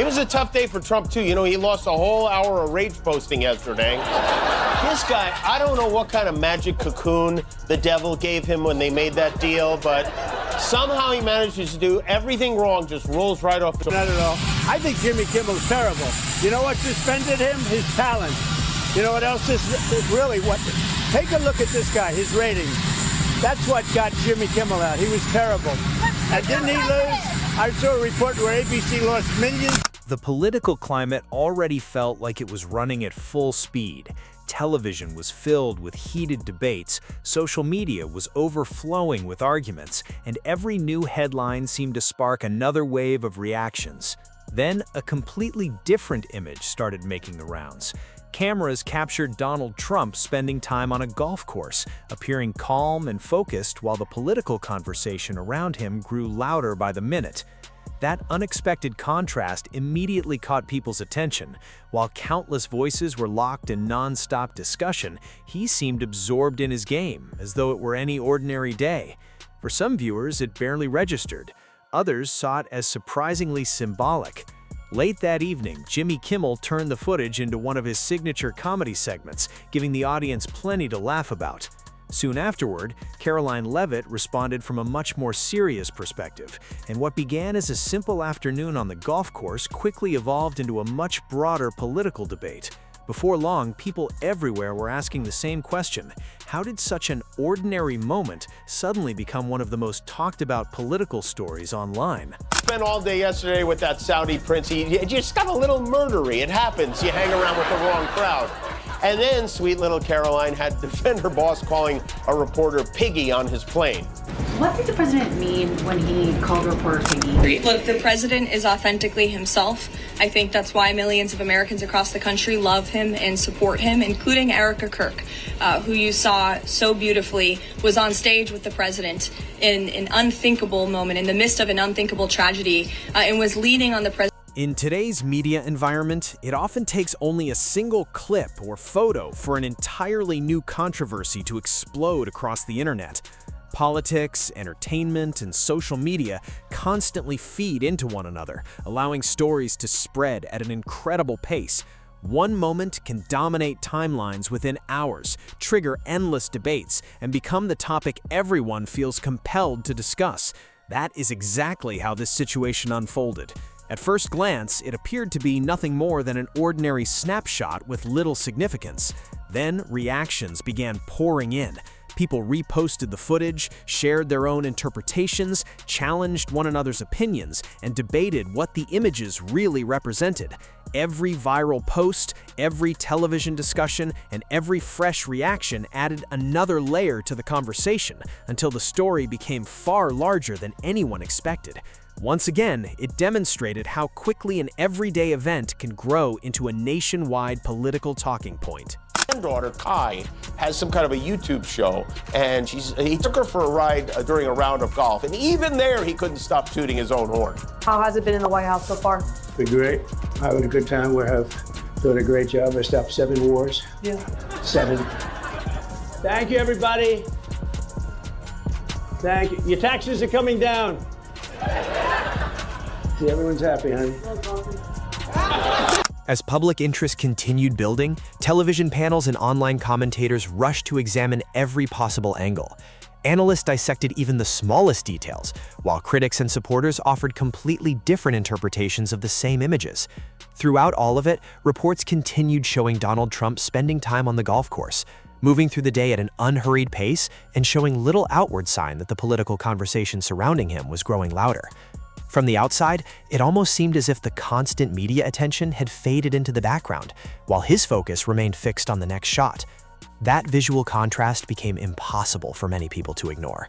It was a tough day for Trump, too. You know, he lost a whole hour of rage posting yesterday. This guy, I don't know what kind of magic cocoon the devil gave him when they made that deal, but somehow he manages to do everything wrong, just rolls right off the... Not at all. I think Jimmy Kimmel's terrible. You know what suspended him? His talent. You know what else is really what... Take a look at this guy, his ratings. That's what got Jimmy Kimmel out. He was terrible. And didn't he lose? I saw a report where ABC lost millions. The political climate already felt like it was running at full speed. Television was filled with heated debates, social media was overflowing with arguments, and every new headline seemed to spark another wave of reactions. Then, a completely different image started making the rounds. Cameras captured Donald Trump spending time on a golf course, appearing calm and focused while the political conversation around him grew louder by the minute. That unexpected contrast immediately caught people's attention. While countless voices were locked in non-stop discussion, he seemed absorbed in his game, as though it were any ordinary day. For some viewers, it barely registered. Others saw it as surprisingly symbolic. Late that evening, Jimmy Kimmel turned the footage into one of his signature comedy segments, giving the audience plenty to laugh about. Soon afterward, Karoline Leavitt responded from a much more serious perspective, and what began as a simple afternoon on the golf course quickly evolved into a much broader political debate. Before long, people everywhere were asking the same question: how did such an ordinary moment suddenly become one of the most talked about political stories online? Spent all day yesterday with that Saudi prince. He just got a little murdery. It happens. You hang around with the wrong crowd. And then sweet little Karoline had to defend her boss calling a reporter piggy on his plane. What did the president mean when he called a reporter piggy? Look, the president is authentically himself. I think that's why millions of Americans across the country love him and support him, including Erica Kirk, who you saw so beautifully was on stage with the president in an unthinkable moment, in the midst of an unthinkable tragedy, and was leaning on the president. In today's media environment, it often takes only a single clip or photo for an entirely new controversy to explode across the internet. Politics, entertainment, and social media constantly feed into one another, allowing stories to spread at an incredible pace. One moment can dominate timelines within hours, trigger endless debates, and become the topic everyone feels compelled to discuss. That is exactly how this situation unfolded. At first glance, it appeared to be nothing more than an ordinary snapshot with little significance. Then reactions began pouring in. People reposted the footage, shared their own interpretations, challenged one another's opinions, and debated what the images really represented. Every viral post, every television discussion, and every fresh reaction added another layer to the conversation until the story became far larger than anyone expected. Once again, it demonstrated how quickly an everyday event can grow into a nationwide political talking point. My granddaughter, Kai, has some kind of a YouTube show, and he took her for a ride during a round of golf, and even there, he couldn't stop tooting his own horn. How has it been in the White House so far? Been great. Having a good time. We have doing a great job. I stopped 7 wars. Yeah. 7. Thank you, everybody. Thank you. Your taxes are coming down. See, everyone's happy, honey. As public interest continued building, television panels and online commentators rushed to examine every possible angle. Analysts dissected even the smallest details, while critics and supporters offered completely different interpretations of the same images. Throughout all of it, reports continued showing Donald Trump spending time on the golf course, moving through the day at an unhurried pace and showing little outward sign that the political conversation surrounding him was growing louder. From the outside, it almost seemed as if the constant media attention had faded into the background, while his focus remained fixed on the next shot. That visual contrast became impossible for many people to ignore.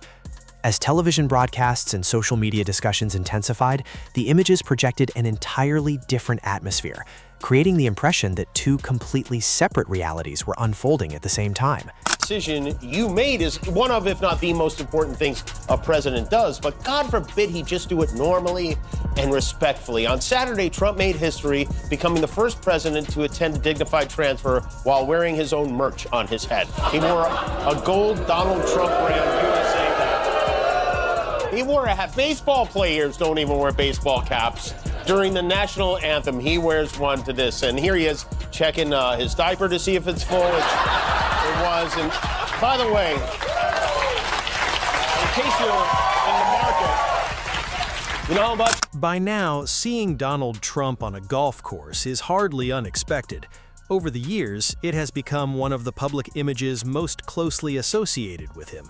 As television broadcasts and social media discussions intensified, the images projected an entirely different atmosphere, creating the impression that two completely separate realities were unfolding at the same time. Decision you made is one of, if not the most important things a president does, but God forbid he just do it normally and respectfully. On Saturday, Trump made history, becoming the first president to attend a dignified transfer while wearing his own merch on his head. He wore a gold Donald Trump brand USA cap. He wore a hat. Baseball players don't even wear baseball caps. During the national anthem, he wears one to this, and here he is checking his diaper to see if it's full. It was, and by the way, in case you're in the market, you know how much? By now, seeing Donald Trump on a golf course is hardly unexpected. Over the years, it has become one of the public images most closely associated with him.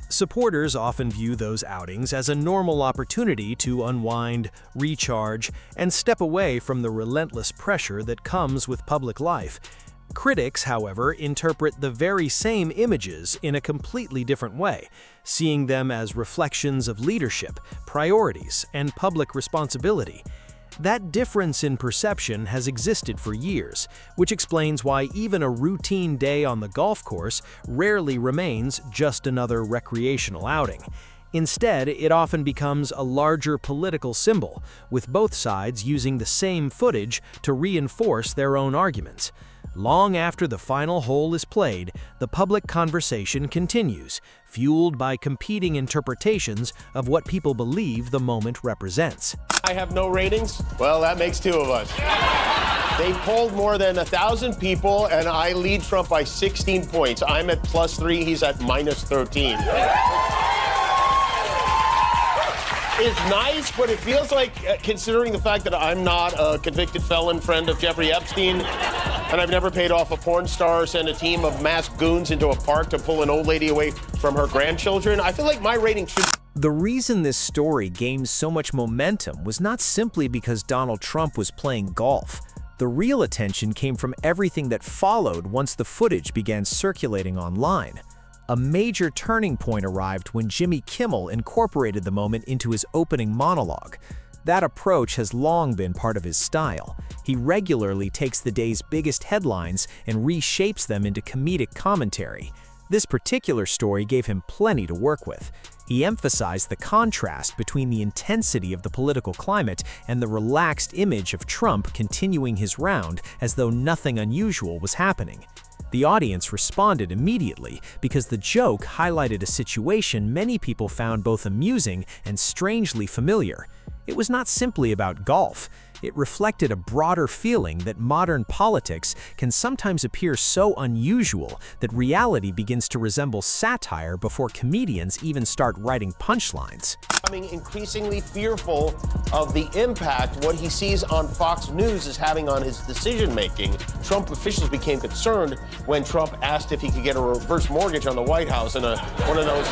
Supporters often view those outings as a normal opportunity to unwind, recharge, and step away from the relentless pressure that comes with public life. Critics, however, interpret the very same images in a completely different way, seeing them as reflections of leadership, priorities, and public responsibility. That difference in perception has existed for years, which explains why even a routine day on the golf course rarely remains just another recreational outing. Instead, it often becomes a larger political symbol, with both sides using the same footage to reinforce their own arguments. Long after the final hole is played, the public conversation continues, fueled by competing interpretations of what people believe the moment represents. I have no ratings? Well, that makes two of us. They polled more than 1,000 people, and I lead Trump by 16 points. I'm at +3, he's at -13. It's nice, but it feels like, considering the fact that I'm not a convicted felon friend of Jeffrey Epstein, and I've never paid off a porn star or sent a team of masked goons into a park to pull an old lady away from her grandchildren, I feel like my rating should... The reason this story gained so much momentum was not simply because Donald Trump was playing golf. The real attention came from everything that followed once the footage began circulating online. A major turning point arrived when Jimmy Kimmel incorporated the moment into his opening monologue. That approach has long been part of his style. He regularly takes the day's biggest headlines and reshapes them into comedic commentary. This particular story gave him plenty to work with. He emphasized the contrast between the intensity of the political climate and the relaxed image of Trump continuing his round as though nothing unusual was happening. The audience responded immediately because the joke highlighted a situation many people found both amusing and strangely familiar. It was not simply about golf. It reflected a broader feeling that modern politics can sometimes appear so unusual that reality begins to resemble satire before comedians even start writing punchlines. Becoming increasingly fearful of the impact what he sees on Fox News is having on his decision-making. Trump officials became concerned when Trump asked if he could get a reverse mortgage on the White House in one of those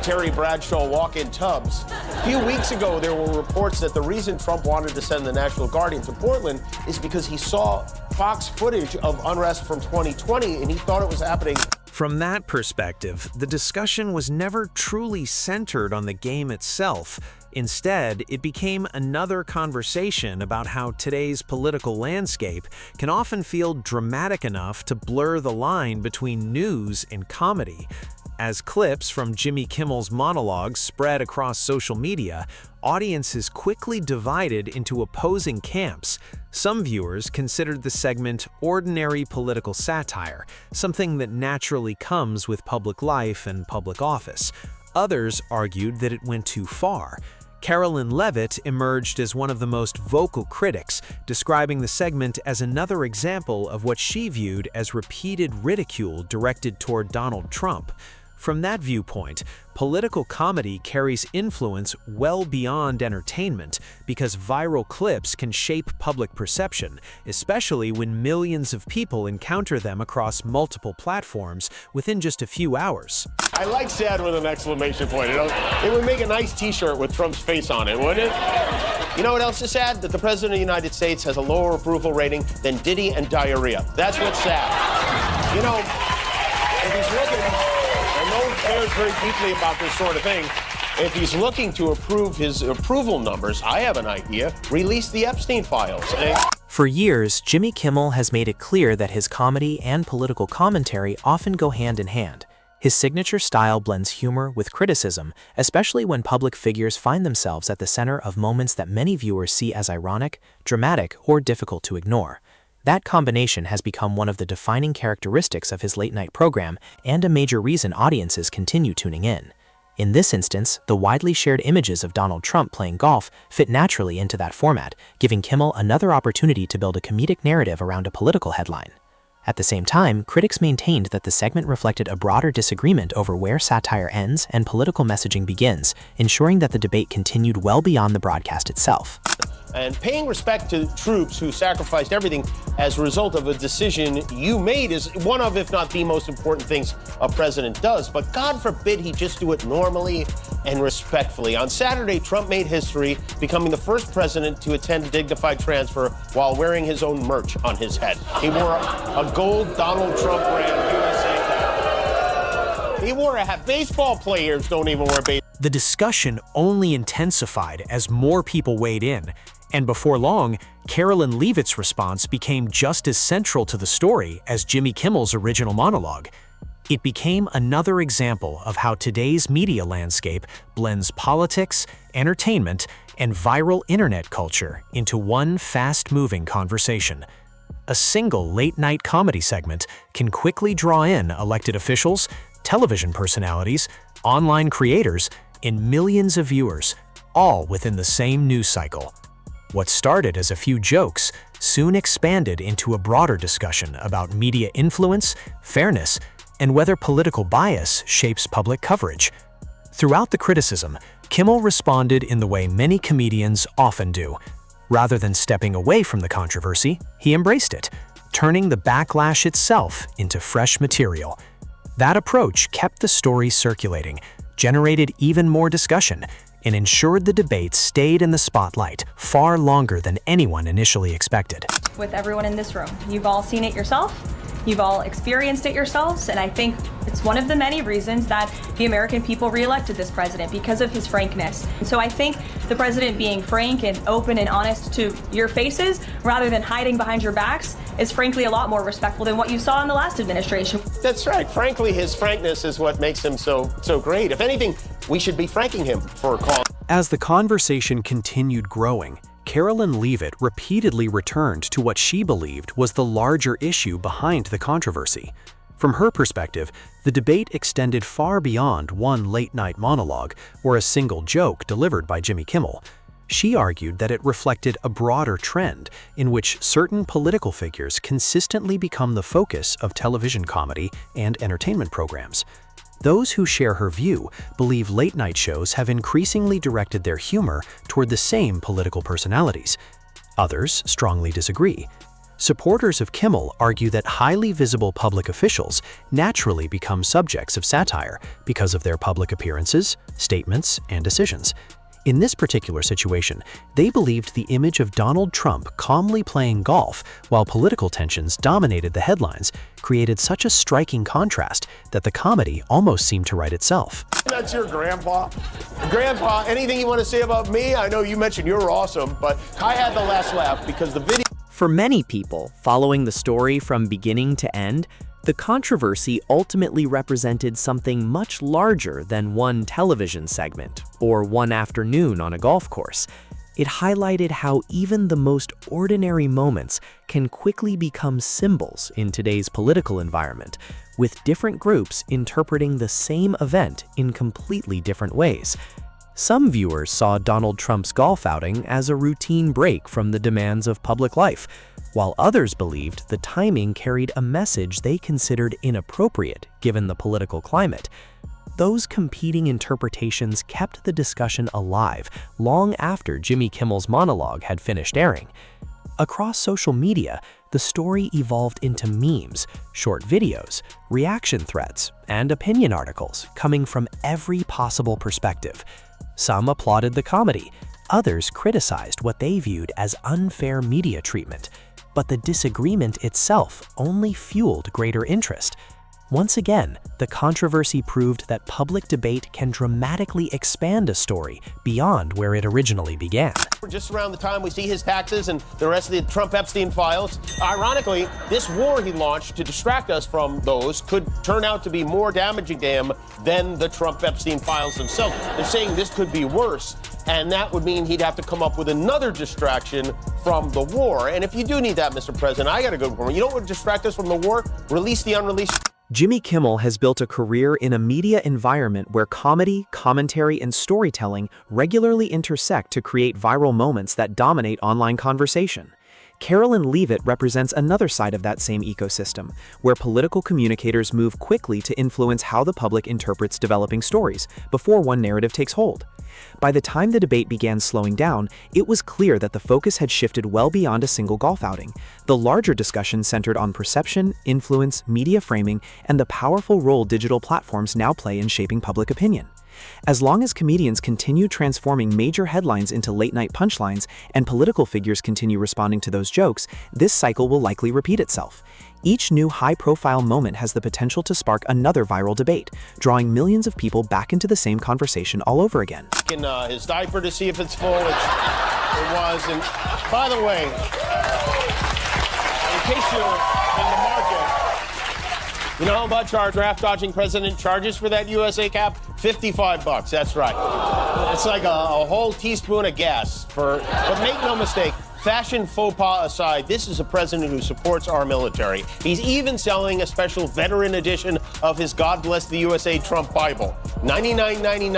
Terry Bradshaw walk-in tubs. A few weeks ago, there were reports that the reason Trump wanted to send the National Guard into Portland is because he saw Fox footage of unrest from 2020 and he thought it was happening. From that perspective, the discussion was never truly centered on the game itself. Instead, it became another conversation about how today's political landscape can often feel dramatic enough to blur the line between news and comedy. As clips from Jimmy Kimmel's monologues spread across social media, audiences quickly divided into opposing camps. Some viewers considered the segment ordinary political satire, something that naturally comes with public life and public office. Others argued that it went too far. Karoline Leavitt emerged as one of the most vocal critics, describing the segment as another example of what she viewed as repeated ridicule directed toward Donald Trump. From that viewpoint, political comedy carries influence well beyond entertainment because viral clips can shape public perception, especially when millions of people encounter them across multiple platforms within just a few hours. I like sad with an exclamation point. You know, it would make a nice t-shirt with Trump's face on it, wouldn't it? You know what else is sad? That the President of the United States has a lower approval rating than Diddy and diarrhea. That's what's sad. You know, if he's looking... cares very deeply about this sort of thing. If he's looking to improve his approval numbers, I have an idea. Release the Epstein files. For years, Jimmy Kimmel has made it clear that his comedy and political commentary often go hand in hand. His signature style blends humor with criticism, especially when public figures find themselves at the center of moments that many viewers see as ironic, dramatic, or difficult to ignore. That combination has become one of the defining characteristics of his late-night program and a major reason audiences continue tuning in. In this instance, the widely shared images of Donald Trump playing golf fit naturally into that format, giving Kimmel another opportunity to build a comedic narrative around a political headline. At the same time, critics maintained that the segment reflected a broader disagreement over where satire ends and political messaging begins, ensuring that the debate continued well beyond the broadcast itself. And paying respect to troops who sacrificed everything as a result of a decision you made is one of, if not the most important things a president does. But God forbid he just do it normally and respectfully. On Saturday, Trump made history, becoming the first president to attend a dignified transfer while wearing his own merch on his head. He wore a gold Donald Trump brand USA cap. He wore a hat. Baseball players don't even wear baseball. The discussion only intensified as more people weighed in, and before long, Karoline Leavitt's response became just as central to the story as Jimmy Kimmel's original monologue. It became another example of how today's media landscape blends politics, entertainment, and viral internet culture into one fast-moving conversation. A single late-night comedy segment can quickly draw in elected officials, television personalities, online creators, and millions of viewers, all within the same news cycle. What started as a few jokes soon expanded into a broader discussion about media influence, fairness, and whether political bias shapes public coverage. Throughout the criticism, Kimmel responded in the way many comedians often do. Rather than stepping away from the controversy, he embraced it, turning the backlash itself into fresh material. That approach kept the story circulating, generated even more discussion, and ensured the debate stayed in the spotlight far longer than anyone initially expected. With everyone in this room, you've all seen it yourself, you've all experienced it yourselves, and I think it's one of the many reasons that the American people reelected this president, because of his frankness. So I think the president being frank and open and honest to your faces, rather than hiding behind your backs, is frankly a lot more respectful than what you saw in the last administration. That's right. Frankly, his frankness is what makes him so great. If anything, we should be thanking him for a call. As the conversation continued growing, Karoline Leavitt repeatedly returned to what she believed was the larger issue behind the controversy. From her perspective, the debate extended far beyond one late-night monologue or a single joke delivered by Jimmy Kimmel. She argued that it reflected a broader trend in which certain political figures consistently become the focus of television comedy and entertainment programs. Those who share her view believe late-night shows have increasingly directed their humor toward the same political personalities. Others strongly disagree. Supporters of Kimmel argue that highly visible public officials naturally become subjects of satire because of their public appearances, statements, and decisions. In this particular situation, they believed the image of Donald Trump calmly playing golf while political tensions dominated the headlines created such a striking contrast that the comedy almost seemed to write itself. That's your grandpa. Grandpa, anything you want to say about me? I know you mentioned you're awesome, but I had the last laugh because the video... For many people, following the story from beginning to end, the controversy ultimately represented something much larger than one television segment or one afternoon on a golf course. It highlighted how even the most ordinary moments can quickly become symbols in today's political environment, with different groups interpreting the same event in completely different ways. Some viewers saw Donald Trump's golf outing as a routine break from the demands of public life, while others believed the timing carried a message they considered inappropriate given the political climate. Those competing interpretations kept the discussion alive long after Jimmy Kimmel's monologue had finished airing. Across social media, the story evolved into memes, short videos, reaction threads, and opinion articles coming from every possible perspective. Some applauded the comedy, others criticized what they viewed as unfair media treatment. But the disagreement itself only fueled greater interest. Once again, the controversy proved that public debate can dramatically expand a story beyond where it originally began. Just around the time we see his taxes and the rest of the Trump-Epstein files, ironically, this war he launched to distract us from those could turn out to be more damaging to him than the Trump-Epstein files themselves. They're saying this could be worse, and that would mean he'd have to come up with another distraction from the war. And if you do need that, Mr. President, I got a good one. You know what would distract us from the war? Release the unreleased. Jimmy Kimmel has built a career in a media environment where comedy, commentary, and storytelling regularly intersect to create viral moments that dominate online conversation. Karoline Leavitt represents another side of that same ecosystem, where political communicators move quickly to influence how the public interprets developing stories before one narrative takes hold. By the time the debate began slowing down, it was clear that the focus had shifted well beyond a single golf outing. The larger discussion centered on perception, influence, media framing, and the powerful role digital platforms now play in shaping public opinion. As long as comedians continue transforming major headlines into late-night punchlines and political figures continue responding to those jokes, this cycle will likely repeat itself. Each new high-profile moment has the potential to spark another viral debate, drawing millions of people back into the same conversation all over again. In his diaper to see if it's full, it was. And by the way, in case you're in the market, you know how much our draft dodging president charges for that USA cap? $55. That's right. It's like a whole teaspoon of gas. But make no mistake, fashion faux pas aside, this is a president who supports our military. He's even selling a special veteran edition of his God Bless the USA Trump Bible. $99.99.